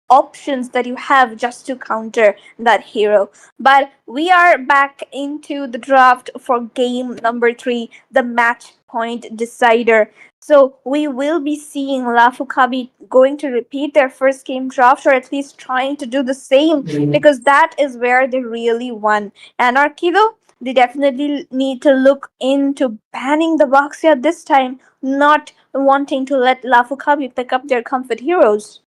options that you have just to counter that hero. But we are back into the draft for game number 3, the match point decider. So we will be seeing Lafu Kabi going to repeat their first game draft, or at least trying to do the same, because that is where they really won. Anarchy, though, they definitely need to look into banning the Baxia this time, not wanting to let Lafu Kabi pick up their comfort heroes.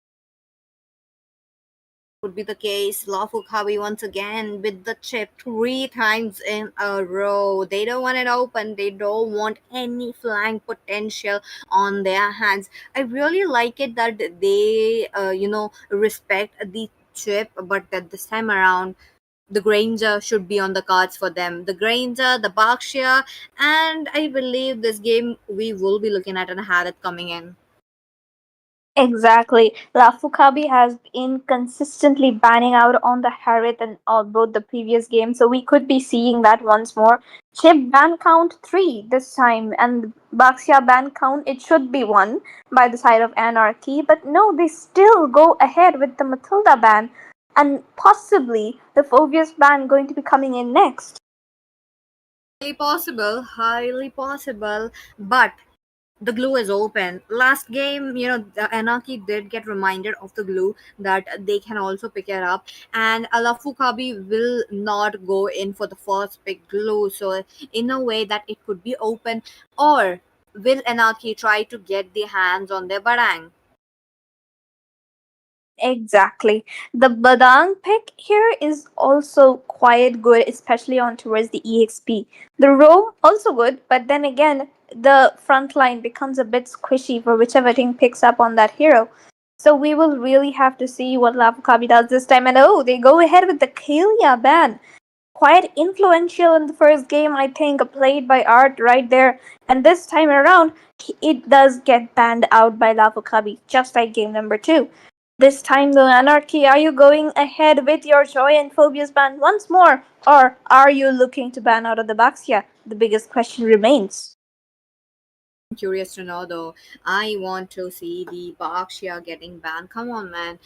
Would be the case. Lafu Kabi once again with the chip 3 times in a row. They don't want it open. They don't want any flying potential on their hands. I really like it that they, respect the chip, but that this time around, the Granger should be on the cards for them. The Granger, the Berkshire, and I believe this game we will be looking at and had it coming in. Exactly. Lafukabi has been consistently banning out on the Harith and both the previous games, so we could be seeing that once more. Chip ban count 3 this time, and Baxia ban count, it should be 1 by the side of Anarchy, but no, they still go ahead with the Matilda ban, and possibly the Phobius ban going to be coming in next. Highly possible, but the glue is open. Last game, the Anarchy did get reminded of the glue that they can also pick it up, and Alafu Kabi will not go in for the first pick glue. So, in a way, that it could be open, or will Anarchy try to get the hands on their barang? Exactly. The Badang pick here is also quite good, especially on towards the EXP. The roam also good, but then again, the front line becomes a bit squishy for whichever team picks up on that hero. So we will really have to see what Lavukabi does this time. And oh, they go ahead with the Kalia ban. Quite influential in the first game, I think, played by Art right there. And this time around, it does get banned out by Lavukabi, just like game number 2. This time, though, Anarchy, are you going ahead with your Joy and Phobias ban once more, or are you looking to ban out of the Baxia? The biggest question remains. Curious to know though. I want to see the Bakshia getting banned. Come on, man.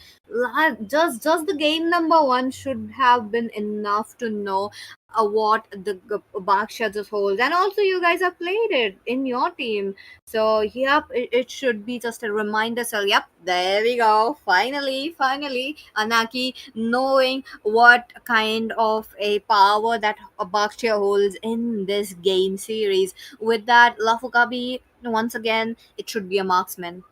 Just the game number 1 should have been enough to know what the Bakshia just holds. And also, you guys have played it in your team. So, yep, it should be just a reminder. So, yep, there we go. Finally, Anaki knowing what kind of a power that Bakshia holds in this game series. With that, Lafukabi, once again, it should be a marksman.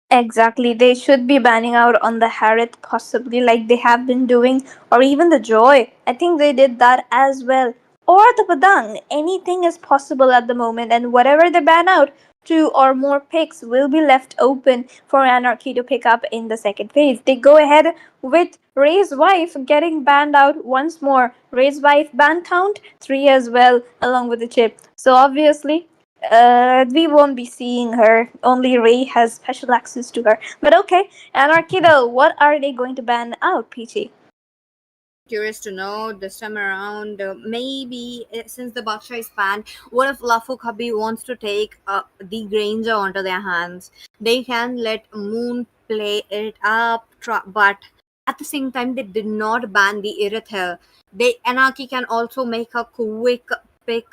Exactly, they should be banning out on the Harith, possibly like they have been doing, or even the Joy. I think they did that as well. Or the Padang. Anything is possible at the moment, and whatever they ban out, 2 or more picks will be left open for Anarchy to pick up in the second phase. They go ahead with Ray's wife getting banned out once more. Ray's wife ban count 3 as well, along with the chip. So obviously, we won't be seeing her. Only Ray has special access to her. But okay, Anarchy though, what are they going to ban out, Peachy? Curious to know this time around, maybe since the Baksha is banned, what if Lafukabi wants to take the Granger onto their hands? They can let Moon play it up, but at the same time, they did not ban the Irithel. They Anarchy can also make a quick pick,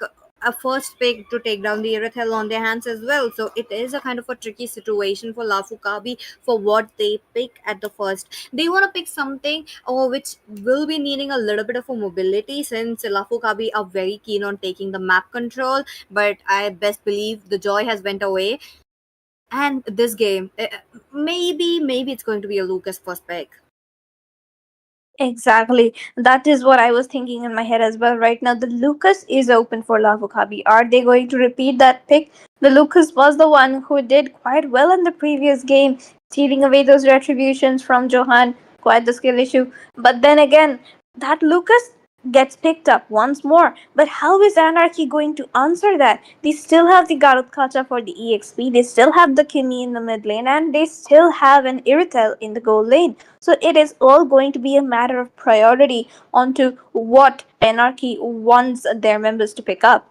a first pick to take down the Irithel on their hands as well. So it is a kind of a tricky situation for Lafukabi for what they pick at the first. They want to pick something which will be needing a little bit of a mobility, since Lafu Kabi are very keen on taking the map control, but I best believe the joy has went away. And this game, maybe it's going to be a Lucas first pick. Exactly. That is what I was thinking in my head as well right now. The Lucas is open for Lavokabi. Are they going to repeat that pick? The Lucas was the one who did quite well in the previous game, stealing away those retributions from Johan. Quite the skill issue. But then again, that Lucas gets picked up once more. But how is Anarchy going to answer that? They still have the Garut Kacha for the EXP, they still have the Kimi in the mid lane, and they still have an Iritel in the goal lane. So it is all going to be a matter of priority onto what Anarchy wants their members to pick up.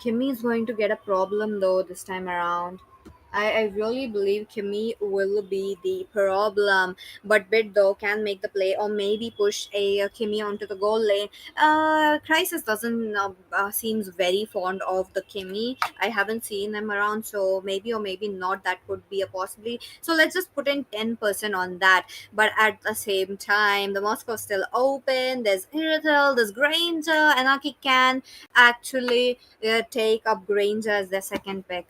Kimmy is going to get a problem though this time around. I really believe Kimi will be the problem. But Bid though can make the play or maybe push a Kimi onto the goal lane. Crisis doesn't seems very fond of the Kimi. I haven't seen them around, so maybe or maybe not. That could be a possibility. So let's just put in 10% on that. But at the same time, the Moscow's still open. There's Iritel, there's Granger. Anarchy can actually take up Granger as their second pick.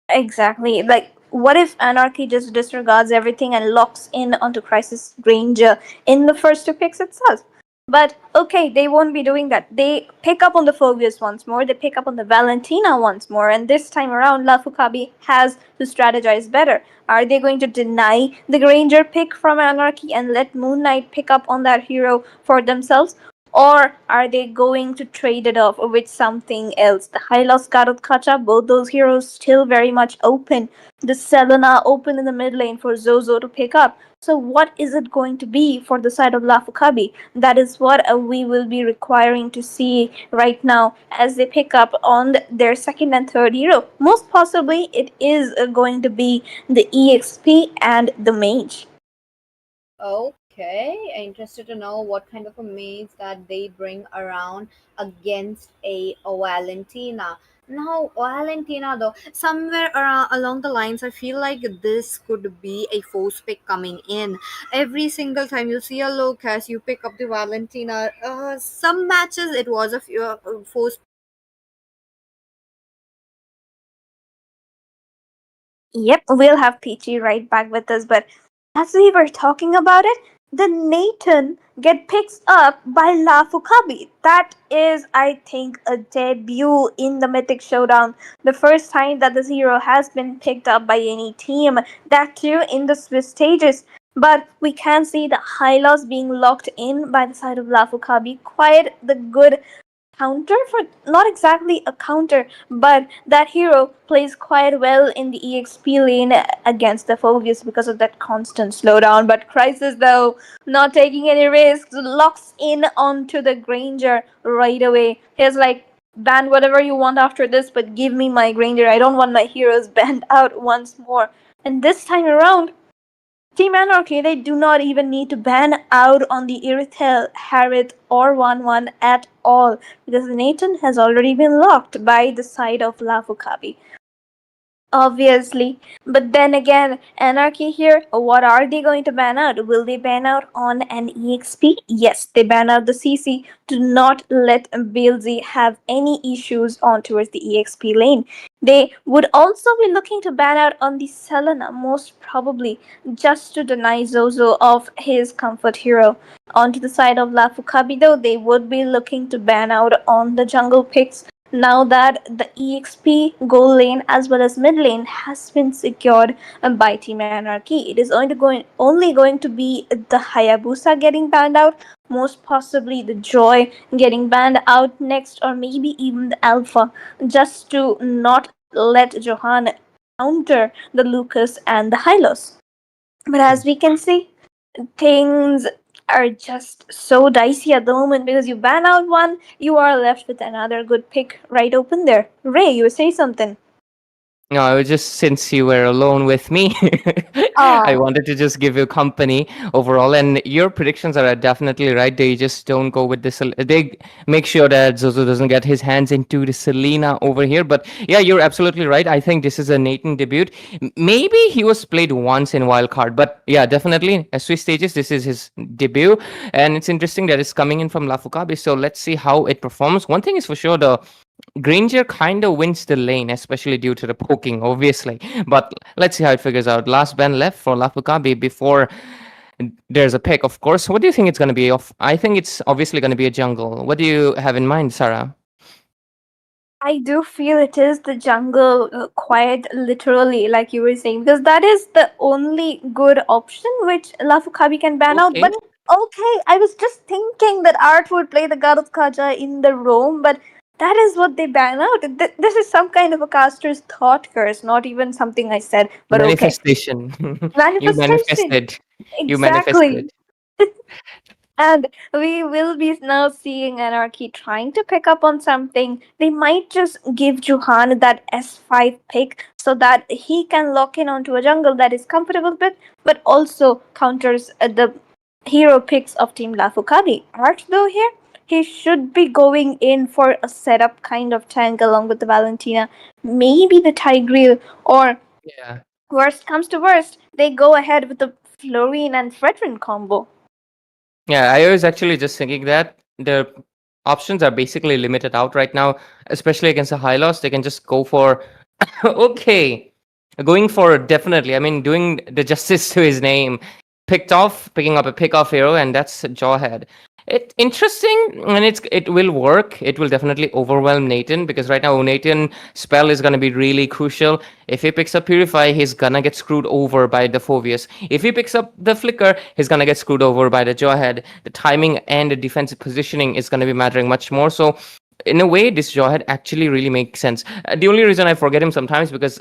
Exactly. Like, what if Anarchy just disregards everything and locks in onto Crisis Granger in the first two picks itself? But okay, they won't be doing that. They pick up on the Phobius once more, they pick up on the Valentina once more, and this time around, Lafu Kabi has to strategize better. Are they going to deny the Granger pick from Anarchy and let Moon Knight pick up on that hero for themselves? Or are they going to trade it off with something else? The Hylos Garot Kacha, both those heroes still very much open. The Selena open in the mid lane for Zozo to pick up. So what is it going to be for the side of Lafukabi? That is what we will be requiring to see right now as they pick up on their second and third hero. Most possibly it is going to be the EXP and the Mage. Okay, interested to know what kind of a maze that they bring around against a Valentina. Now, Valentina, though, somewhere around along the lines, I feel like this could be a force pick coming in. Every single time you see a Lucas, you pick up the Valentina. Some matches it was a few, force. Yep, we'll have Peachy right back with us, but as we were talking about it, the Nathan get picked up by Lafu Kabi. That is, I think, a debut in the Mythic Showdown. The first time that this hero has been picked up by any team, that too in the Swiss stages. But we can see the high loss being locked in by the side of Lafu Kabi. Quite the good counter for not exactly a counter, but that hero plays quite well in the EXP lane against the Phobius because of that constant slowdown. But Crisis, though, not taking any risks, locks in onto the Granger right away. He's like, ban whatever you want after this, but give me my Granger. I don't want my heroes banned out once more. And this time around, Team Anarchy, they do not even need to ban out on the Irithel, Harith, or 1-1 at all because Nathan has already been locked by the side of Lafu Kabi. Obviously. But then again, Anarchy here, what are they going to ban out? Will they ban out on an EXP? Yes, they ban out the CC to not let Bilzy have any issues on towards the EXP lane. They would also be looking to ban out on the Selena, most probably, just to deny Zozo of his comfort hero. Onto the side of Lafukabi though, they would be looking to ban out on the jungle picks now that the EXP goal lane as well as mid lane has been secured by Team Anarchy. It is only going to be the Hayabusa getting banned out, most possibly the Joy getting banned out next, or maybe even the Alpha, just to not let Johan counter the Lucas and the Hylos. But as we can see, things are just so dicey at the moment because you ban out one, you are left with another good pick right open there. Ray, you say something. No, I was just since you were alone with me, I Oh, wanted to just give you company overall. And your predictions are definitely right. They just don't go with this. They make sure that Zozo doesn't get his hands into the Selena over here. But yeah, you're absolutely right. I think this is a Nathan debut. Maybe he was played once in Wildcard, but yeah, definitely as Swiss stages, this is his debut. And it's interesting that it's coming in from Lafukabi. So let's see how it performs. One thing is for sure, the Granger kind of wins the lane, especially due to the poking, obviously. But let's see how it figures out. Last ban left for Lafukabi before there's a pick, of course. What do you think it's going to be? I think it's obviously going to be a jungle. What do you have in mind, Sarah? I do feel it is the jungle, quite literally, like you were saying, because that is the only good option which Lafukabi can ban out. Okay. But okay, I was just thinking that Art would play the Garut Kaja in the roam, but that is what they ban out. This is some kind of a caster's thought curse, not even something I said, but okay. Manifestation. You Manifestation. manifested. You Exactly. manifested. And we will be now seeing Anarchy trying to pick up on something. They might just give Johan that S5 pick so that he can lock in onto a jungle that is comfortable with, but also counters the hero picks of Team Lafu Kabi. Art, though, here, he should be going in for a setup kind of tank along with the Valentina, maybe the Tigreal, or Yeah. worst comes to worst, they go ahead with the Florine and Fredrin combo. Yeah, I was actually just thinking that the options are basically limited out right now, especially against the high loss. They can just go for okay, going for definitely. I mean, doing the justice to his name, picking up a pick off hero, and that's Jawhead. It interesting, and it will work. It will definitely overwhelm Nathan because right now Nathan spell is gonna be really crucial. If he picks up Purify, he's gonna get screwed over by the Phobius. If he picks up the Flicker, he's gonna get screwed over by the Jawhead. The timing and the defensive positioning is gonna be mattering much more. So in a way, this Jawhead actually really makes sense. The only reason I forget him sometimes because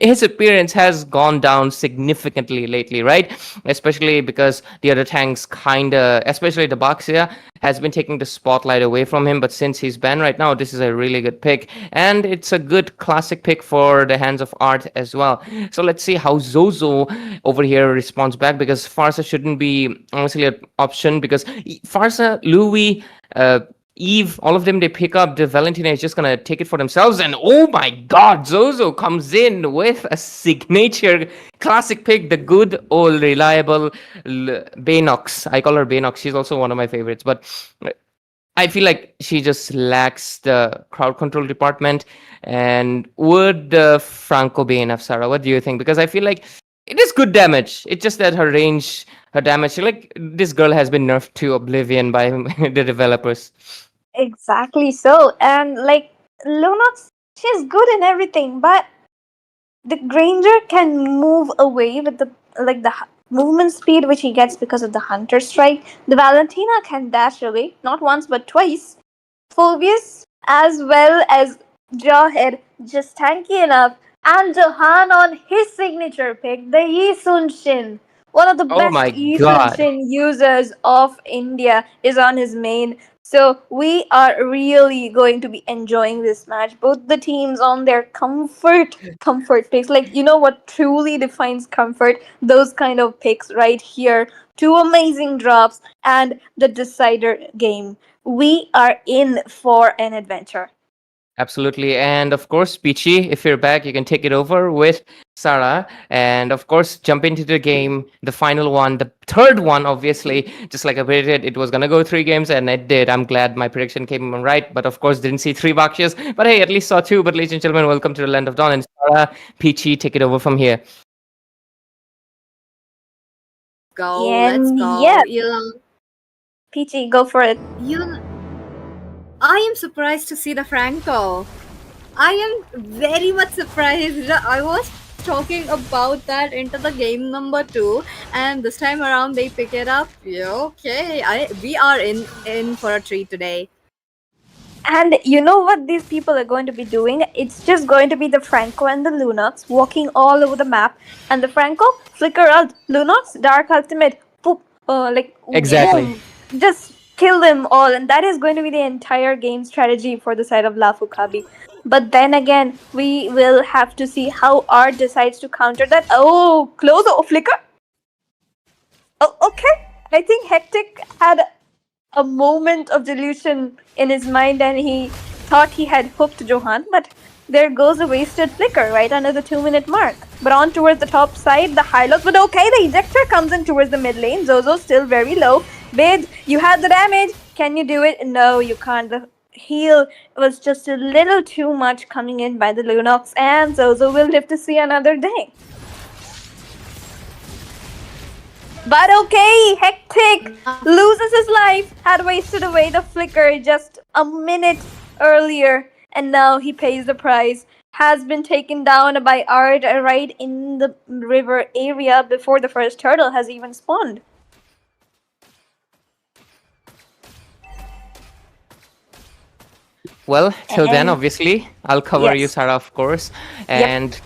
his appearance has gone down significantly lately, right? Especially because the other tanks kinda, especially the Baxia, has been taking the spotlight away from him. But since he's banned right now, this is a really good pick, and it's a good classic pick for the hands of Art as well. So let's see how Zozo over here responds back because Farsa shouldn't be honestly an option because Farsa, Louis, Eve, all of them, they pick up. The Valentina is just gonna take it for themselves, and oh my god, Zozo comes in with a signature classic pick, the good old reliable Baynox. I call her Baynox. She's also one of my favorites, but I feel like she just lacks the crowd control department. And would Franco be enough, Sarah? What do you think? Because I feel like it is good damage. It's just that her range, her damage, like this girl has been nerfed to oblivion by the developers. Exactly so. And like Lunox, she's good in everything, but the Granger can move away with the movement speed which he gets because of the Hunter Strike. The Valentina can dash away, not once but twice. Phobius as well as Jawhead just tanky enough. And Johan on his signature pick, the Yi Sun Shin. One of the Oh best my Yi Sun god. Shin users of India is on his main. So we are really going to be enjoying this match. Both the teams on their comfort picks. Like, you know what truly defines comfort? Those kind of picks right here. Two amazing drops and the decider game. We are in for an adventure. Absolutely. And of course, Peachy, if you're back, you can take it over with Sarah. And of course, jump into the game, the final one, the third one, obviously. Just like I predicted, it was going to go 3 games, and it did. I'm glad my prediction came right. But of course, didn't see 3 Bakshas. But hey, at least saw 2. But ladies and gentlemen, welcome to the Land of Dawn. And Sarah, Peachy, take it over from here. Go, let's And go. yeah, Peachy, go for it. You, I am surprised to see the Franco. I am very much surprised. I was talking about that into the game number 2, and this time around they pick it up. Yeah, okay, we are in for a treat today. And you know what these people are going to be doing? It's just going to be the Franco and the Lunox walking all over the map. And the Franco, flicker out, Lunox, dark ultimate, poop, Exactly. boom, just kill them all. And that is going to be the entire game strategy for the side of Lafu Kabi. But then again, we will have to see how Art decides to counter that. Oh, close, oh, flicker. Oh, okay. I think Hectic had a moment of delusion in his mind and he thought he had hooked Johan, but there goes a wasted flicker right under the 2-minute mark. But on towards the top side, the high lows, but okay, the ejector comes in towards the mid lane. Zozo still very low. Bid, you had the damage. Can you do it? No, you can't. The heal was just a little too much coming in by the Lunox, and Zozo will live to see another day. But okay, Hectic loses his life, had wasted away the flicker just a minute earlier, and now he pays the price. Has been taken down by Ard right in the river area before the first turtle has even spawned. Well, till then, And obviously, I'll cover you, yes, Sarah, of course. yep. And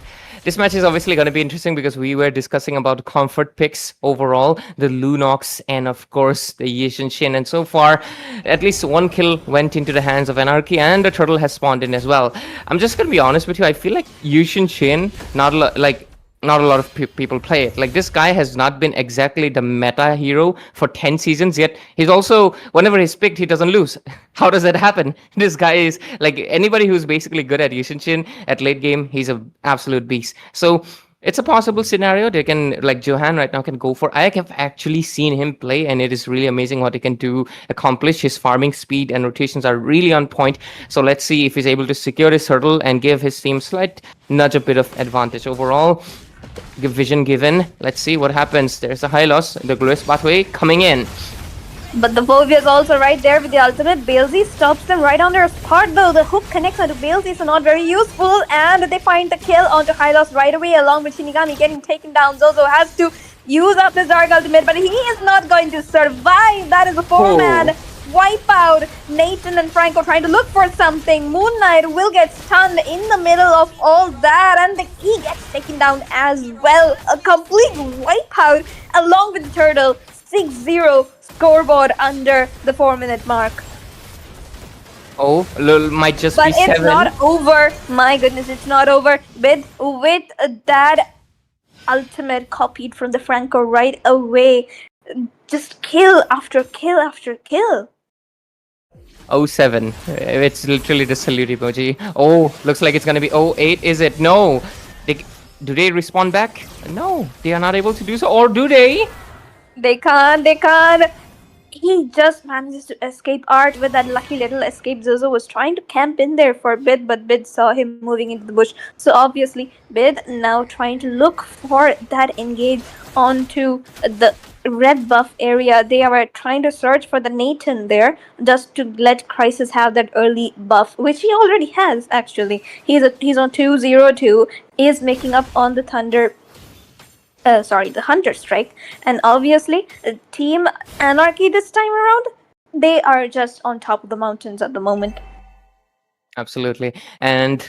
This match is obviously going to be interesting because we were discussing about comfort picks overall, the Lunox and of course the Yishin Shin. And so far, at least one kill went into the hands of Anarchy and a turtle has spawned in as well. I'm just going to be honest with you. I feel like Yishin Shin, not a lot of people play it. Like, this guy has not been exactly the meta hero for 10 seasons, yet he's also, whenever he's picked, he doesn't lose. How does that happen? This guy is, like, anybody who's basically good at Yushinshin at late game, he's an absolute beast. So it's a possible scenario. They can, like, Johan right now can go for. I have actually seen him play, and it is really amazing what he can accomplish. His farming speed and rotations are really on point. So let's see if he's able to secure his turtle and give his team slight nudge a bit of advantage overall. Vision given. Let's see what happens. There's a high loss. The glorious pathway coming in. But the Vovia is also right there with the ultimate. Bailzy stops them right on their spot though. The hook connects onto Bailzy, so not very useful. And they find the kill onto Hylos right away along with Shinigami getting taken down. Zozo has to use up his Dark Ultimate, but he is not going to survive. That is a 4-man wipeout. Nathan and Franco trying to look for something. Moon Knight will get stunned in the middle of all that, and he gets taken down as well. A complete wipeout along with the turtle. 6-0 scoreboard under the 4-minute mark. Oh, might just but be 7. But it's not over. My goodness, it's not over. With that ultimate copied from the Franco right away. Just kill after kill after kill. 07. It's literally the salute emoji. Oh, looks like it's gonna be 08. Is it? No. Do they respond back? No, they are not able to do so. Or do they? They can't. He just manages to escape Art with that lucky little escape. Zozo was trying to camp in there for a bit, but Bid saw him moving into the bush. So obviously, Bid now trying to look for that engage onto the red buff area. They are trying to search for the Nathan there, just to let Crisis have that early buff, which he already has actually. He's on 202. Is making up on the Thunder. The Hunter Strike, and obviously Team Anarchy this time around, they are just on top of the mountains at the moment. Absolutely. And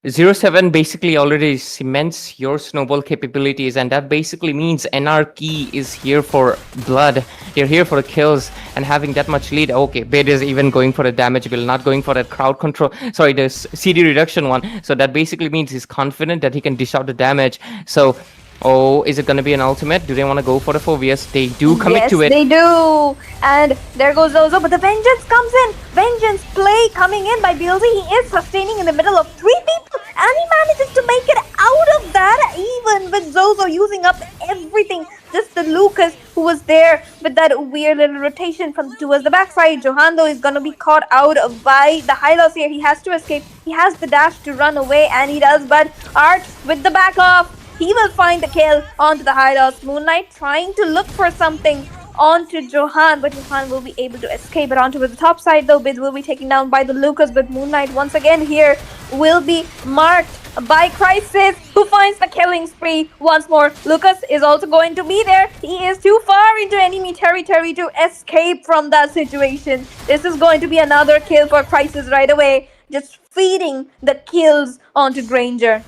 07 basically already cements your snowball capabilities, and that basically means Anarchy is here for blood. They're here for the kills, and having that much lead. Okay, Bid is even going for the damage bill, not going for that crowd control. Sorry, the CD reduction one. So that basically means he's confident that he can dish out the damage. So oh, is it going to be an ultimate? Do they want to go for the Phobias? They do commit to it. Yes, they do. And there goes Zozo, but the Vengeance comes in. Vengeance play coming in by BLZ. He is sustaining in the middle of 3 people, and he manages to make it out of that, even with Zozo using up everything. Just the Lucas who was there with that weird little rotation from towards the backside. Johando is going to be caught out by the Hylos here. He has to escape. He has the dash to run away, and he does, but Art with the back off. He will find the kill onto the Hylos. Moon Knight trying to look for something onto Johan, but Johan will be able to escape it onto the top side though. Bid will be taken down by the Lucas, but Moon Knight once again here will be marked by Crisis, who finds the killing spree once more. Lucas is also going to be there. He is too far into enemy territory to escape from that situation. This is going to be another kill for Crisis right away, just feeding the kills onto Granger.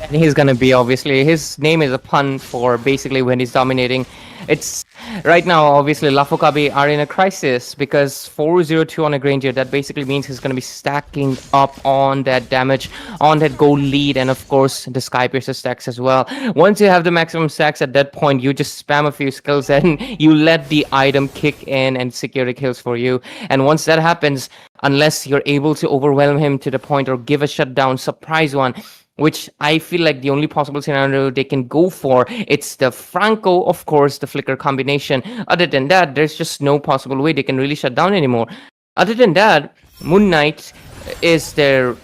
And he's gonna be, obviously, his name is a pun for basically when he's dominating. It's right now, obviously, Lafu Kabi are in a crisis because 402 on a Granger, that basically means he's gonna be stacking up on that damage, on that gold lead, and of course the Skypiercer stacks as well. Once you have the maximum stacks, at that point you just spam a few skills and you let the item kick in and secure the kills for you. And once that happens, unless you're able to overwhelm him to the point or give a shutdown surprise one, which I feel like the only possible scenario they can go for, it's the Franco, of course, the Flicker combination. Other than that, there's just no possible way they can really shut down anymore. Other than that, Moon Knight is their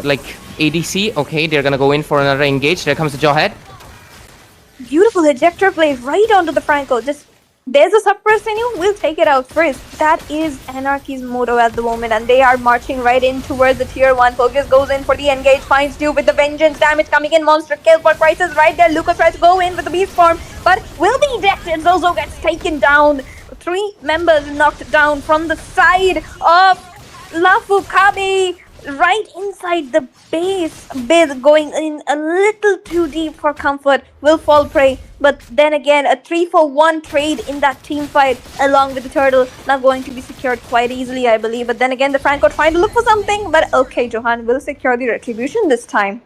like ADC. Okay, they're gonna go in for another engage. There comes the Jawhead. Beautiful ejector play right onto the Franco. Just there's a suppress in you, we'll take it out first. That is Anarchy's motto at the moment, and they are marching right in towards the tier 1. Focus goes in for the engage, finds you with the Vengeance damage coming in. Monster kill for Crisis right there. Lucas tries to go in with the beast form, but will be ejected. Zozo gets taken down. 3 members knocked down from the side of Lafu Kabi. right inside the base. Bid going in a little too deep for comfort will fall prey. But then again, a 3-for-1 trade in that team fight along with the turtle not going to be secured quite easily, I believe. But then again, the Franco trying to look for something. But okay, Johan will secure the retribution this time.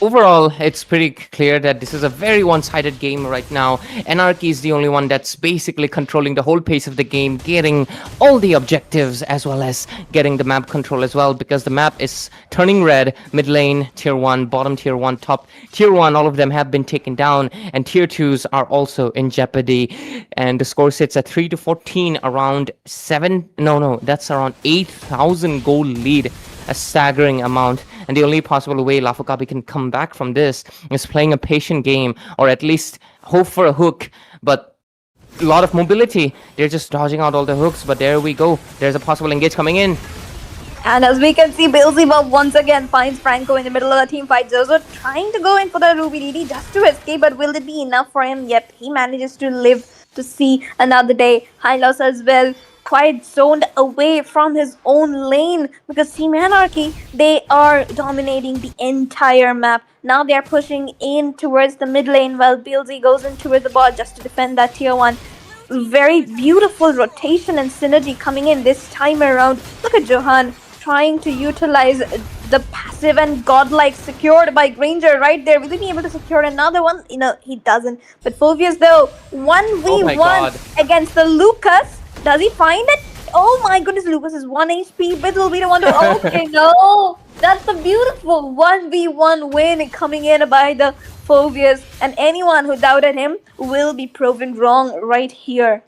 Overall, it's pretty clear that this is a very one-sided game right now. Anarchy is the only one that's basically controlling the whole pace of the game, getting all the objectives as well as getting the map control as well, because the map is turning red. Mid lane, tier 1, bottom tier 1, top tier 1, all of them have been taken down, and tier 2s are also in jeopardy. And the score sits at 3 to 14, around 7, no, that's around 8,000 gold lead, a staggering amount. And the only possible way Lafu Kabi can come back from this is playing a patient game, or at least hope for a hook. But a lot of mobility. They're just dodging out all the hooks. But there we go. There's a possible engage coming in. And as we can see, Beelzebub once again finds Franco in the middle of the team fight. Zozo trying to go in for the Ruby DD just to escape, but will it be enough for him? Yep, he manages to live to see another day. Hylos as well, quite zoned away from his own lane, because Team Anarchy, they are dominating the entire map. Now they are pushing in towards the mid lane while Beelzy goes in towards the bot just to defend that tier 1. Very beautiful rotation and synergy coming in this time around. Look at Johan trying to utilize the passive and godlike secured by Granger right there. Will he be able to secure another one? He doesn't. But Fulvius though, 1v1 against the Lucas. Does he find it? Oh my goodness, Lucas is 1 HP. Bit will be the one to... Okay, no! That's a beautiful 1v1 win coming in by the Fulvius. And anyone who doubted him will be proven wrong right here.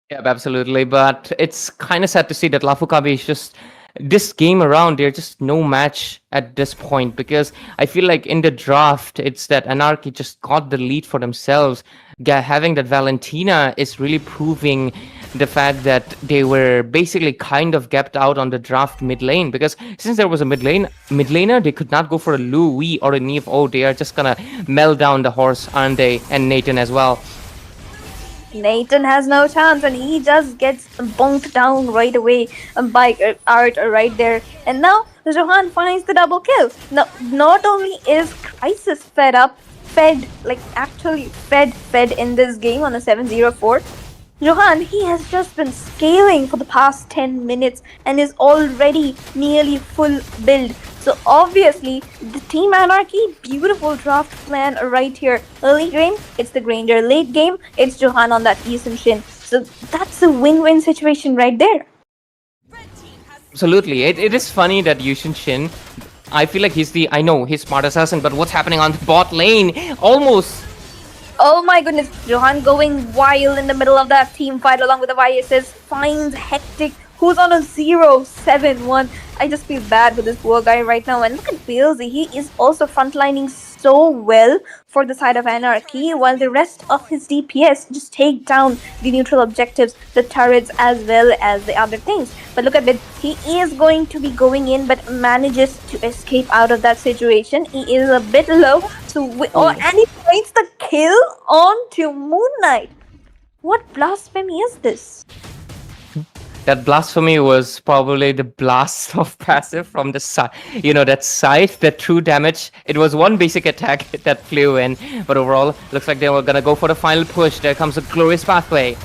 Yeah, absolutely. But it's kind of sad to see that Lafu Kabi is just this game around. They're just no match at this point, because I feel like in the draft, it's that Anarchy just got the lead for themselves. Having that Valentina is really proving the fact that they were basically kind of gapped out on the draft mid lane, because since there was a mid laner, they could not go for a Louis or a Neve. Oh, they are just gonna melt down the horse, aren't they? And Nathan as well. Nathan has no chance, and he just gets bonked down right away by Art right there. And now Johan finds the double kill. Now, not only is Crisis actually fed in this game on a 7-0-4. Johan, he has just been scaling for the past 10 minutes and is already nearly full build. So obviously, the Team Anarchy, beautiful draft plan right here. Early game, it's the Granger. Late game, it's Johan on that Eason Shin. So that's a win-win situation right there. Absolutely. It is funny that Yushin Shin, I feel like he's smart assassin, but what's happening on the bot lane? Almost. Oh my goodness, Johan going wild in the middle of that team fight along with the YSS, finds Hectic, who's on a 0-7-1. I just feel bad for this poor guy right now. And look at Beelzy, he is also frontlining so well for the side of Anarchy, while the rest of his DPS just take down the neutral objectives, the turrets as well as the other things. But look at it, he is going to be going in but manages to escape out of that situation. He is a bit low, and he finds the kill onto Moon Knight. What blasphemy is this? That blasphemy was probably the blast of passive from the side. That scythe, that true damage. It was one basic attack that flew in. But overall, looks like they were gonna go for the final push. There comes a glorious pathway.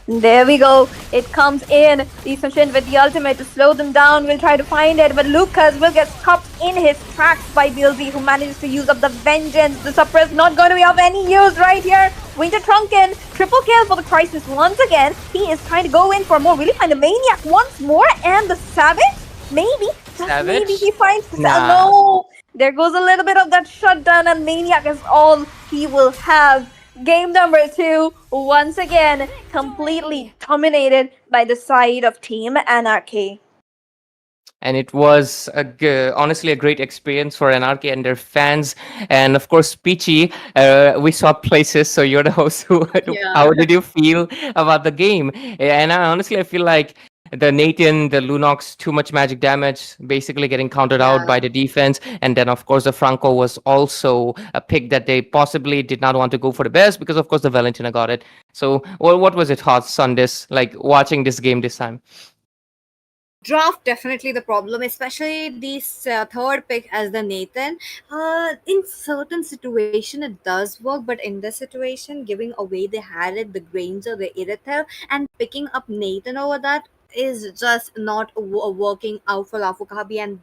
There we go. It comes in. Eason Shin with the ultimate to slow them down. Will try to find it, but Lucas will get stopped in his tracks by Beelzy, who manages to use up the vengeance. The suppress not going to be of any use right here. Winter Trunken, triple kill for the Crisis once again. He is trying to go in for more. Will he find a Maniac once more? And the Savage? Maybe. Just maybe he finds the No. There goes a little bit of that shutdown, and Maniac is all he will have. Game number 2, once again, completely dominated by the side of Team Anarchy. And it was honestly a great experience for Anarchy and their fans. And of course, Peachy, we saw places, so you're the host. How did you feel about the game? And I feel like the Nathan, the Lunox, too much magic damage, basically getting countered out by the defense. And then, of course, the Franco was also a pick that they possibly did not want to go for the best, because, of course, the Valentina got it. So, what was your thoughts on this, like watching this game this time? Draft definitely the problem, especially this third pick as the Nathan. In certain situation it does work, but in this situation, giving away the Harriet, the Granger, the Irithel, and picking up Nathan over that is just not working out for Lafukabi, and